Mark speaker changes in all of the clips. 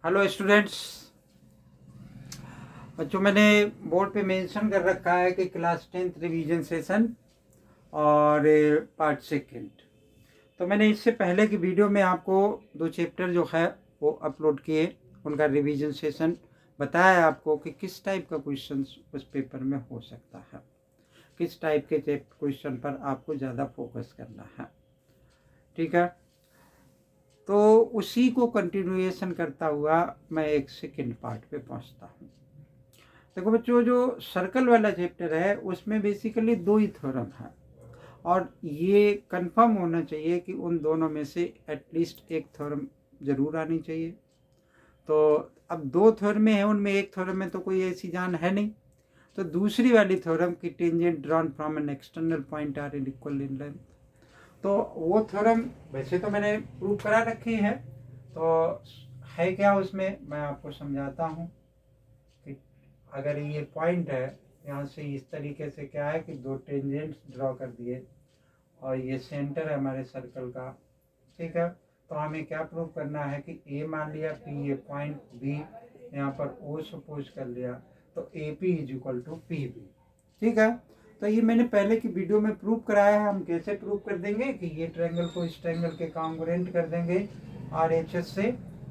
Speaker 1: Hello students. बच्चों, मैंने board पे मेंशन कर रखा है कि क्लास 10th रिवीजन सेशन और पार्ट सेकंड। तो मैंने इससे पहले की वीडियो में आपको 2 चैप्टर जो है वो अपलोड किए, उनका रिवीजन सेशन बताया आपको कि किस टाइप का क्वेश्चन उस पेपर में हो सकता है, किस टाइप के क्वेश्चन पर आपको ज़्यादा फोकस करना है। ठीक है, तो उसी को कंटिन्यूएशन करता हुआ मैं एक सेकंड पार्ट पे पहुंचता हूँ। देखो बच्चों, जो सर्कल वाला चैप्टर है उसमें बेसिकली 2 ही थ्योरम है और ये कंफर्म होना चाहिए कि उन दोनों में से एटलीस्ट एक थ्योरम जरूर आनी चाहिए। तो अब 2 थ्योरम है, उनमें एक थ्योरम में तो कोई ऐसी जान है नहीं, तो दूसरी वाली थ्योरम की tangent drawn from an external point are equal in length, तो वो थ्योरम वैसे तो मैंने प्रूव करा रखी है। तो है क्या उसमें, मैं आपको समझाता हूँ कि अगर ये पॉइंट है, यहाँ से इस तरीके से क्या है कि 2 टेंजेंट्स ड्रॉ कर दिए और ये सेंटर है हमारे सर्कल का। ठीक है, तो हमें क्या प्रूव करना है कि ए मान लिया, पी ये पॉइंट, बी यहाँ पर ओ सपोज कर लिया, तो A P is equal to P B. ठीक है, तो ये मैंने पहले की वीडियो में प्रूव कराया है। हम कैसे प्रूव कर देंगे कि ये ट्रायंगल को इस ट्रायंगल के कॉन्ग्रुएंट कर देंगे आर एच एस से।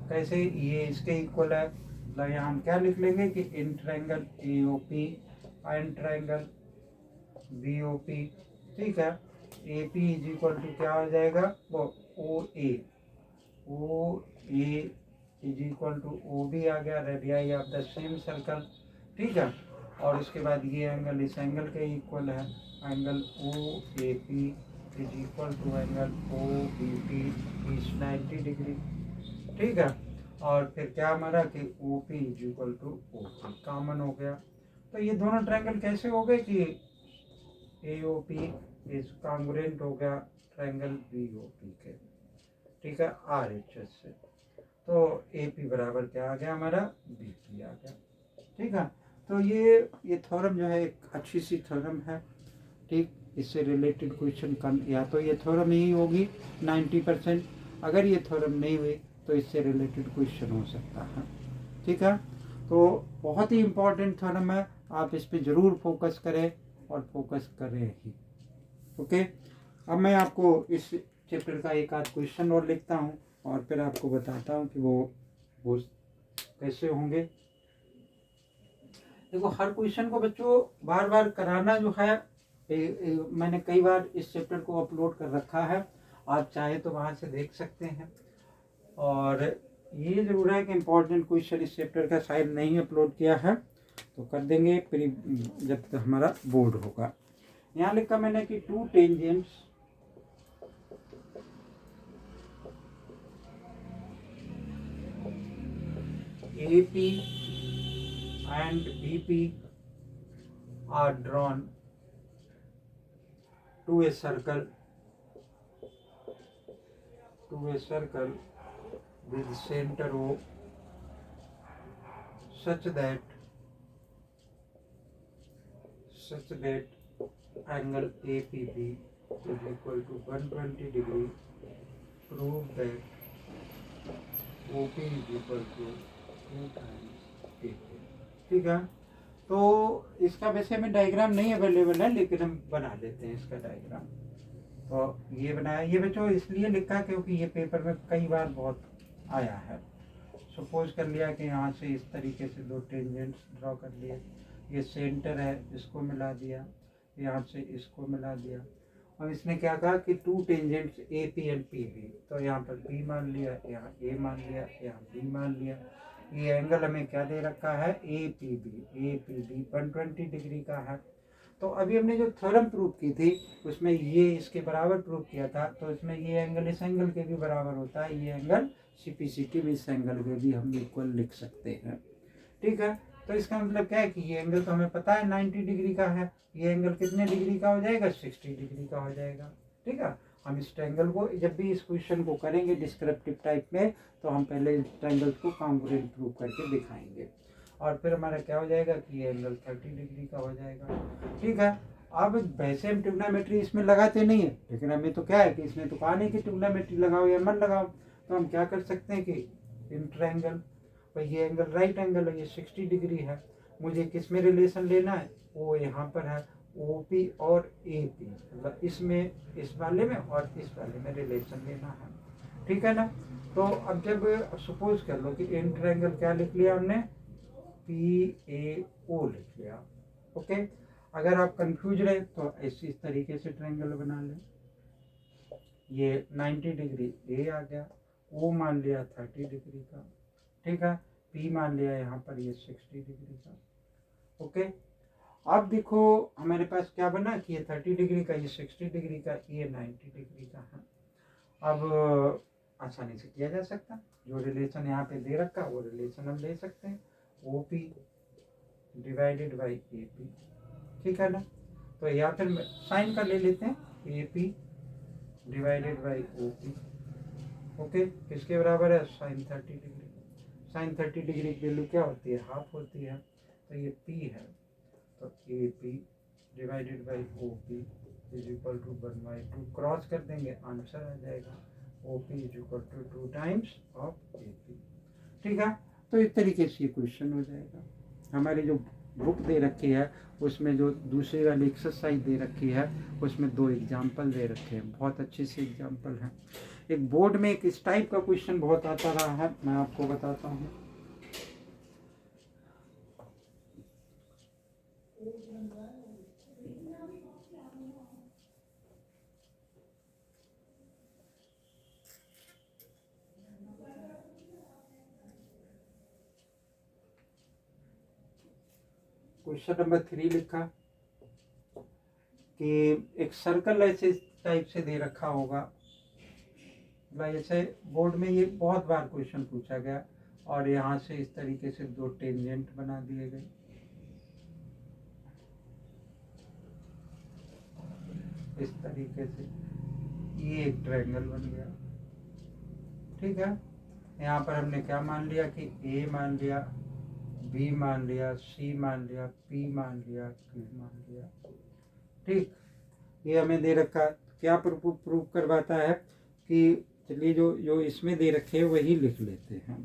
Speaker 1: कैसे, ये इसके इक्वल है, मतलब यहाँ हम क्या लिख लेंगे कि in triangle A O P and triangle B O P. ठीक है, A P is equal to क्या हो जाएगा, वो O A is equal to O B आ गया, radii of the same circle. ठीक है, और उसके बाद ये एंगल इस एंगल के इक्वल है, angle O A P is equal to angle O B P is 90 degree. ठीक है, और फिर क्या हमारा कि O P is equal to O P common हो गया। तो ये दोनों ट्रायंगल कैसे हो गए कि ए ओ पी इज कॉन्ग्रुएंट हो गया ट्रायंगल बी ओ पी के। ठीक है, आर एच एस से, तो ए पी बराबर क्या आ गया हमारा, बी पी आ गया। ठीक है, तो ये थ्योरम जो है एक अच्छी सी थ्योरम है। ठीक, इससे रिलेटेड क्वेश्चन कम, या तो ये थ्योरम ही होगी 90%, अगर ये थ्योरम नहीं हुई तो इससे रिलेटेड क्वेश्चन हो सकता है। ठीक है, तो बहुत ही इम्पोर्टेंट थ्योरम है, आप इस पर ज़रूर फोकस करें और फोकस करें ही। ओके, अब मैं आपको इस चैप्टर का एक आध क्वेश्चन और लिखता हूँ और फिर आपको बताता हूँ कि वो कैसे होंगे। देखो, हर क्वेश्चन को बच्चों बार बार कराना जो है, मैंने कई बार इस चैप्टर को अपलोड कर रखा है, आप चाहे तो वहाँ से देख सकते हैं। और ये जरूर है कि इम्पोर्टेंट क्वेश्चन इस चैप्टर का शायद नहीं अपलोड किया है, तो कर देंगे फिर जब तक हमारा बोर्ड होगा। यहाँ लिखा मैंने कि 2 tangents AP and BP are drawn to a circle with center O such that angle APB is equal to 120 degree. Prove that OP is equal to 2 times AP. ठीक है, तो इसका वैसे में डायग्राम नहीं अवेलेबल है, लेकिन हम बना लेते हैं इसका डायग्राम। तो ये बनाया, ये बच्चों इसलिए लिखा क्योंकि ये पेपर में कई बार बहुत आया है। सपोज कर लिया कि यहाँ से इस तरीके से 2 टेंजेंट्स ड्रॉ कर लिए, ये सेंटर है, इसको मिला दिया, यहाँ से इसको मिला दिया, और इसने क्या कहा कि 2 tangents A P and P B, तो यहाँ पर पी मान लिया, यहाँ ए मान लिया, यहाँ बी मान लिया। ये एंगल हमें क्या दे रखा है, ए पी बी 120 डिग्री का है। तो अभी हमने जो थ्योरम प्रूव की थी उसमें ये इसके बराबर प्रूव किया था, तो इसमें ये एंगल इस एंगल के भी बराबर होता है, ये एंगल सीपीसीटी में इस एंगल के भी हम इक्वल लिख सकते हैं। ठीक है, तो इसका मतलब क्या है कि ये एंगल तो हमें पता है 90 डिग्री का है, ये एंगल कितने डिग्री का हो जाएगा, 60 डिग्री का हो जाएगा। ठीक है, हम इस ट्रायंगल को जब भी इस क्वेश्चन को करेंगे डिस्क्रिप्टिव टाइप में, तो हम पहले इस ट्रायंगल को कॉन्ग्रुएंट प्रूव करके दिखाएंगे, और फिर हमारा क्या हो जाएगा कि ये एंगल 30 डिग्री का हो जाएगा। ठीक है, अब वैसे हम ट्रिग्नोमेट्री इसमें लगाते नहीं है, लेकिन हमें तो क्या है कि इसमें तो कहा नहीं कि ट्रिग्नोमेट्री लगाओ या मत लगाओ, तो हम क्या कर सकते हैं कि इन ट्रायंगल भाई ये एंगल राइट एंगल है, ये 60 डिग्री है। मुझे किस में रिलेशन लेना है, वो यहाँ पर है OP और AP, मतलब इसमें, इस वाले में और इस वाले में रिलेशन लेना है, ठीक है ना। तो अब जब सपोज कर लो कि इन ट्रायंगल क्या लिख लिया हमने, PAO लिख लिया, ओके। अगर आप कंफ्यूज रहे तो इस तरीके से ट्रायंगल बना लें। ये 90 डिग्री A आ गया, O मान लिया 30 डिग्री का, ठीक है, P मान लिया यहाँ पर ये 60 डिग्री का, ओके। अब देखो हमारे पास क्या बना कि ये 30 डिग्री का, ये 60 डिग्री का, ये 90 डिग्री का है। अब आसानी से किया जा सकता, जो रिलेशन यहाँ पे दे रखा वो रिलेशन हम ले सकते हैं, OP डिवाइडेड बाई AP, ठीक है ना। तो या फिर साइन का ले लेते हैं, AP divided by OP, okay. किसके बराबर है, साइन 30 डिग्री। साइन 30 डिग्री की वैल्यू क्या होती है, हाफ होती है, तो ये P है, तो AP divided by OP is equal to 1/2, cross कर देंगे आंसर आ जाएगा, OP is equal to 2 times of AP, ठीक है। तो इस तरीके से ये क्वेश्चन हो जाएगा। हमारी जो बुक दे रखी है उसमें जो दूसरी वाली एक्सरसाइज दे रखी है उसमें 2 एग्जाम्पल दे रखे हैं, बहुत अच्छे से एग्जाम्पल हैं। एक बोर्ड में एक इस टाइप का क्वेश्चन बहुत आता रहा है, मैं आपको बताता हूँ। क्वेश्चन नंबर 3 लिखा कि एक सर्कल ऐसे टाइप से दे रखा होगा, जैसे बोर्ड में ये बहुत बार क्वेश्चन पूछा गया, और यहाँ से इस तरीके से 2 टेंजेंट बना दिए गए, इस तरीके से ये एक ट्रायंगल बन गया, ठीक है। यहाँ पर हमने क्या मान लिया कि A मान लिया, B मान लिया, C मान लिया, P मान लिया, Q मान लिया, ठीक। ये हमें दे रखा, क्या प्रूफ करवाता है कि चलिए जो जो इसमें दे रखे वही लिख लेते हैं।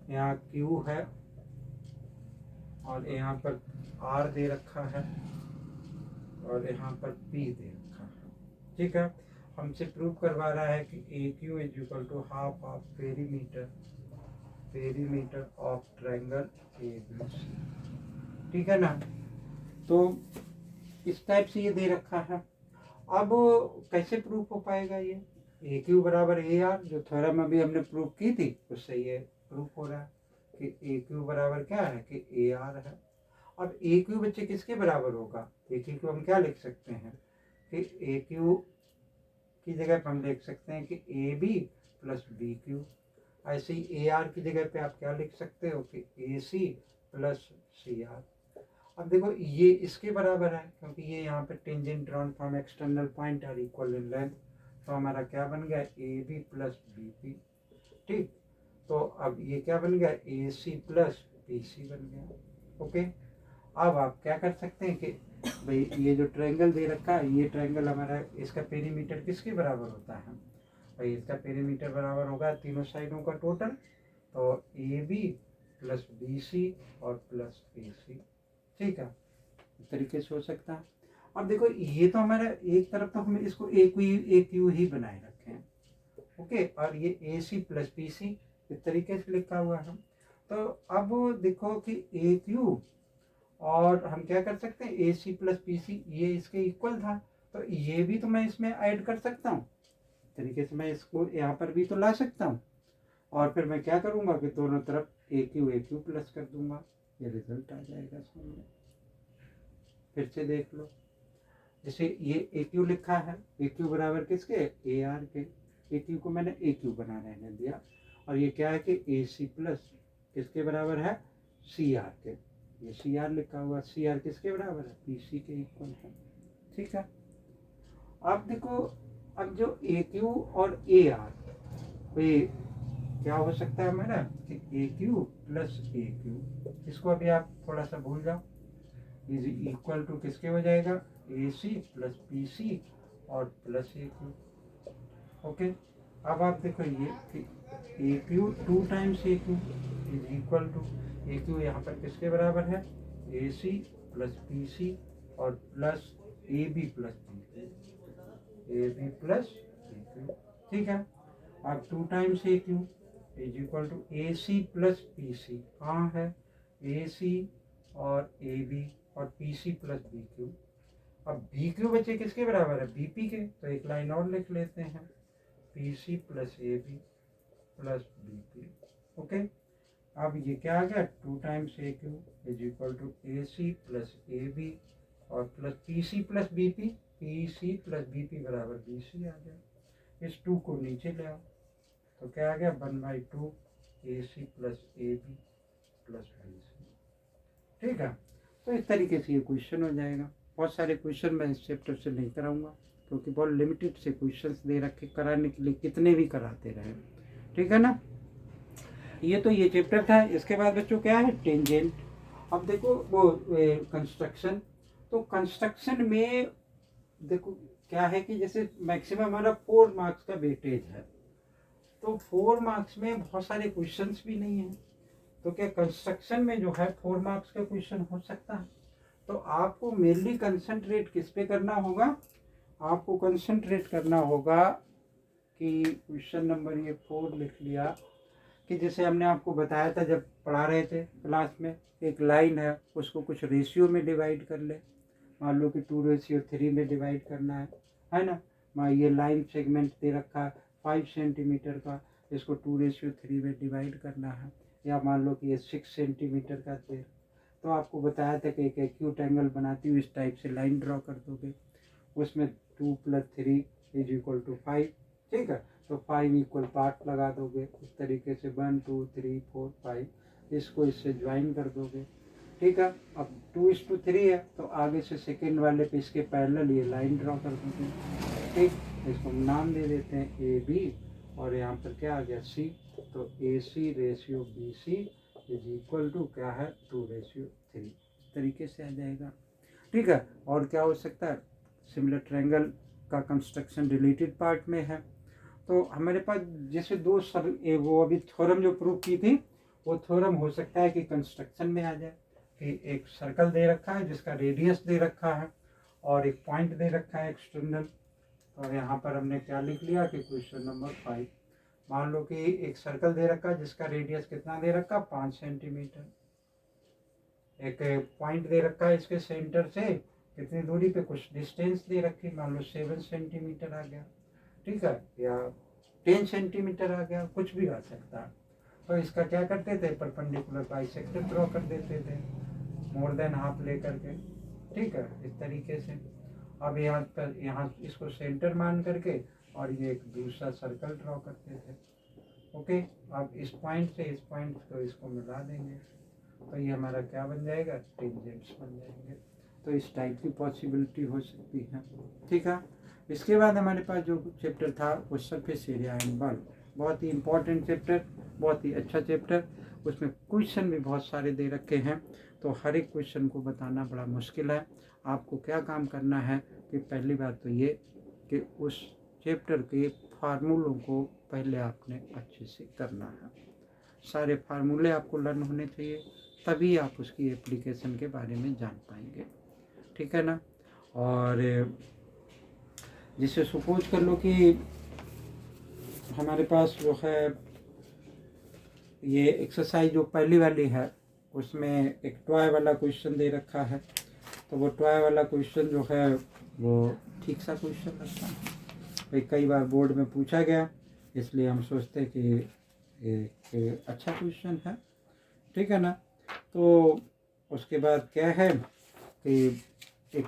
Speaker 1: यहाँ Q है और यहाँ पर R दे रखा है और यहाँ पर P दे रखा है, ठीक है। हमसे प्रूव करवा रहा है कि AQ is equal to half of perimeter of triangle ABC, ठीक है ना। तो इस टाइप से ये दे रखा है। अब कैसे प्रूफ हो पाएगा ये, AQ बराबर AR, जो थ्योरम अभी हमने प्रूफ की थी उससे ये प्रूफ हो रहा है कि AQ बराबर क्या है कि AR है। अब AQ बच्चे किसके बराबर होगा, AQ को हम क्या लिख सकते हैं कि AQ की जगह पर हम लिख सकते हैं कि AB प्लस BQ। ऐसे ही AR की जगह पे आप क्या लिख सकते हो कि AC प्लस CR। अब देखो ये इसके बराबर है क्योंकि ये यहाँ पे tangent drawn from external point are equal in length, तो हमारा क्या बन गया AB प्लस BP, ठीक। तो अब ये क्या बन गया AC प्लस BC बन गया, ओके। अब आप क्या कर सकते हैं कि भाई ये जो ट्रायंगल दे रखा है, ये ट्रायंगल हमारा, इसका पेरीमीटर किसके बराबर होता है भाई, इसका पेरीमीटर बराबर होगा तीनों साइडों का टोटल, तो AB प्लस BC और प्लस AC, ठीक है। इस तरीके से हो सकता है। अब देखो ये तो हमारा एक तरफ तो हम इसको AQ ही बनाए रखे हैं, ओके, और ये AC प्लस BC इस तरीके से लिखा हुआ है। तो अब देखो कि AQ और हम क्या कर सकते हैं AC प्लस BC, ये इसके इक्वल था, तो ये भी तो मैं इसमें ऐड कर सकता हूँ, इस तरीके से मैं इसको यहाँ पर भी तो ला सकता हूँ, और फिर मैं क्या करूँगा कि दोनों तरफ AQ प्लस कर दूंगा, ये रिजल्ट आ जाएगा सामने। फिर से देख लो, जैसे ये AQ लिखा है, AQ बराबर किसके AR के, AQ को मैंने AQ बना रहने दिया, और ये क्या है कि AC प्लस किसके बराबर है CR के, ये CR लिखा हुआ, CR किसके बराबर है PC के इक्वल है, ठीक है। अब देखो अब जो AQ और AR ये क्या हो सकता है हमारा कि AQ प्लस AQ, इसको अभी आप थोड़ा सा भूल जाओ, इज इक्वल टू किसके हो जाएगा AC प्लस PC और प्लस AQ, ओके। अब आप देखो ये कि AQ 2 टाइम्स AQ, is equal to A Q यहाँ पर किसके बराबर है, A C plus B C और plus A B plus B Q, A B plus B Q. ठीक है, अब 2 times A Q is equal to A C plus P C. कहाँ है, ए सी और ए बी और P C plus B Q. अब B Q बचे किसके बराबर है, बी पी के, तो एक लाइन और लिख लेते हैं, P C plus A B plus B P. Okay, अब ये क्या आ गया, 2 times A Q is equal to A C plus A B और plus P C plus B P, P C plus B P बराबर B C आ गया। इस 2 को नीचे ले आओ तो क्या आ गया, 1/2 A C plus A B plus B C. ठीक है, तो इस तरीके से ये क्वेश्चन हो जाएगा। बहुत सारे क्वेश्चन मैं इस चैप्टर से नहीं कराऊंगा क्योंकि बहुत लिमिटेड से क्वेश्चंस दे रखे, कराने के लिए कितने भी कराते रहे। ठीक है ना, ये तो ये चैप्टर था। इसके बाद बच्चों क्या है, टेंजेंट। अब देखो वो कंस्ट्रक्शन, तो कंस्ट्रक्शन में देखो क्या है कि जैसे मैक्सिमम हमारा 4 मार्क्स का वेटेज है, तो 4 मार्क्स में बहुत सारे क्वेश्चंस भी नहीं है, तो क्या कंस्ट्रक्शन में जो है 4 मार्क्स का क्वेश्चन हो सकता है। तो आपको मेनली कंसंट्रेट किस पे करना होगा, आपको कंसंट्रेट करना होगा कि क्वेश्चन नंबर ये 4 लिख लिया कि जैसे हमने आपको बताया था जब पढ़ा रहे थे क्लास में, एक लाइन है उसको कुछ रेशियो में डिवाइड कर ले, मान लो कि 2:3 में डिवाइड करना है ना। मान ये लाइन सेगमेंट दे रखा है 5 सेंटीमीटर का, इसको 2:3 में डिवाइड करना है, या मान लो कि ये 6 सेंटीमीटर का दे, तो आपको बताया था कि एक एक्यूट एंगल बनाती हुई इस टाइप से लाइन ड्रॉ कर दोगे, उसमें 2 + 3 = 5। ठीक है, तो 5 इक्वल पार्ट लगा दोगे इस तरीके से, 1 2 3 4 5, इसको इससे ज्वाइन कर दोगे। ठीक है, अब 2:3 है तो आगे से सेकेंड वाले पे इसके पैरेलल ये लाइन ड्रॉ कर दोगे। ठीक, इसको नाम दे देते हैं ए बी और यहाँ पर क्या आ गया सी, तो A C ratio B C is equal to क्या है 2:3 तरीके से आ जाएगा। ठीक है, और क्या हो सकता है, सिमिलर ट्रायंगल का कंस्ट्रक्शन रिलेटेड पार्ट में है, तो हमारे पास जैसे वो अभी थ्योरम जो प्रूव की थी वो थ्योरम हो सकता है कि कंस्ट्रक्शन में आ जाए कि एक सर्कल दे रखा है जिसका रेडियस दे रखा है और एक पॉइंट दे रखा है एक्सटर्नल। तो यहाँ पर हमने क्या लिख लिया कि क्वेश्चन नंबर 5, मान लो कि एक सर्कल दे रखा है जिसका रेडियस कितना दे रखा, 5 सेंटीमीटर, एक पॉइंट दे रखा है इसके सेंटर से कितनी दूरी पे कुछ डिस्टेंस दे रखी, मान लो 7 सेंटीमीटर आ गया। ठीक है, या 10 सेंटीमीटर आ गया, कुछ भी आ सकता है। तो इसका क्या करते थे, परपेंडिकुलर बाइसेक्टर ड्रॉ कर देते थे, मोर देन हाफ लेकर के। ठीक है, इस तरीके से अब यहाँ इसको सेंटर मान करके और ये एक दूसरा सर्कल ड्रॉ करते थे। ओके, अब इस पॉइंट से इस पॉइंट को इसको मिला देंगे तो ये हमारा क्या बन जाएगा, टेंजेंट्स बन जाएंगे। तो इस टाइप की पॉसिबिलिटी हो सकती है। ठीक है, इसके बाद हमारे पास जो चैप्टर था वो सरफेस एरिया एंड वॉल्यूम, बहुत ही इंपॉर्टेंट चैप्टर, बहुत ही अच्छा चैप्टर। उसमें क्वेश्चन भी बहुत सारे दे रखे हैं, तो हर एक क्वेश्चन को बताना बड़ा मुश्किल है। आपको क्या काम करना है कि पहली बात तो ये कि उस चैप्टर के फार्मूलों को पहले आपने अच्छे से करना है, सारे फार्मूले आपको लर्न होने चाहिए, तभी आप उसकी एप्लीकेशन के बारे में जान पाएंगे। ठीक है ना, और जिसे सपोज कर लो कि हमारे पास जो है ये एक्सरसाइज जो पहली वाली है उसमें एक टॉय वाला क्वेश्चन दे रखा है, तो वो टॉय वाला क्वेश्चन जो है वो ठीक सा क्वेश्चन लगता है, भाई कई बार बोर्ड में पूछा गया, इसलिए हम सोचते हैं कि एक अच्छा क्वेश्चन है। ठीक है ना, तो उसके बाद क्या है कि एक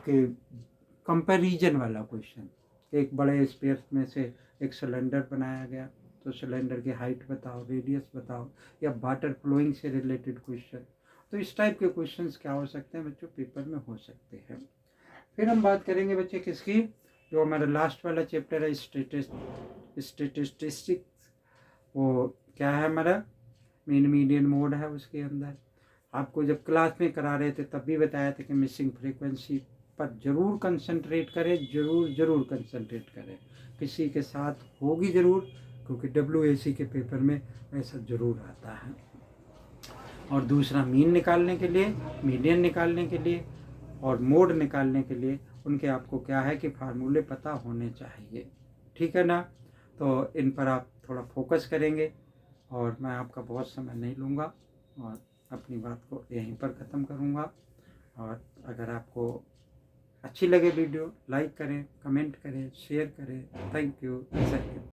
Speaker 1: कंपैरिजन वाला क्वेश्चन, एक बड़े स्पेस में से एक सिलेंडर बनाया गया, तो सिलेंडर की हाइट बताओ, रेडियस बताओ, या वाटर फ्लोइंग से रिलेटेड क्वेश्चन। तो इस टाइप के क्वेश्चंस क्या हो सकते हैं बच्चों, पेपर में हो सकते हैं। फिर हम बात करेंगे बच्चे किसकी, जो हमारा लास्ट वाला चैप्टर है स्टैटिस्टिक्स, वो क्या है हमारा मीन मीडियन मोड है। उसके अंदर आपको जब क्लास में करा रहे थे तब भी बताया था कि मिसिंग फ्रीक्वेंसी पर जरूर कंसंट्रेट करें, जरूर कंसंट्रेट करें, किसी के साथ होगी ज़रूर, क्योंकि WAC के पेपर में ऐसा ज़रूर आता है। और दूसरा मीन निकालने के लिए, मीडियन निकालने के लिए और मोड निकालने के लिए उनके आपको क्या है कि फार्मूले पता होने चाहिए। ठीक है ना। तो इन पर आप थोड़ा फोकस करेंगे और मैं आपका बहुत समय नहीं लूँगा और अपनी बात को यहीं पर ख़त्म करूँगा। और अगर आपको अच्छी लगे वीडियो, लाइक करें, कमेंट करें, शेयर करें। Thank you. जय हिंद।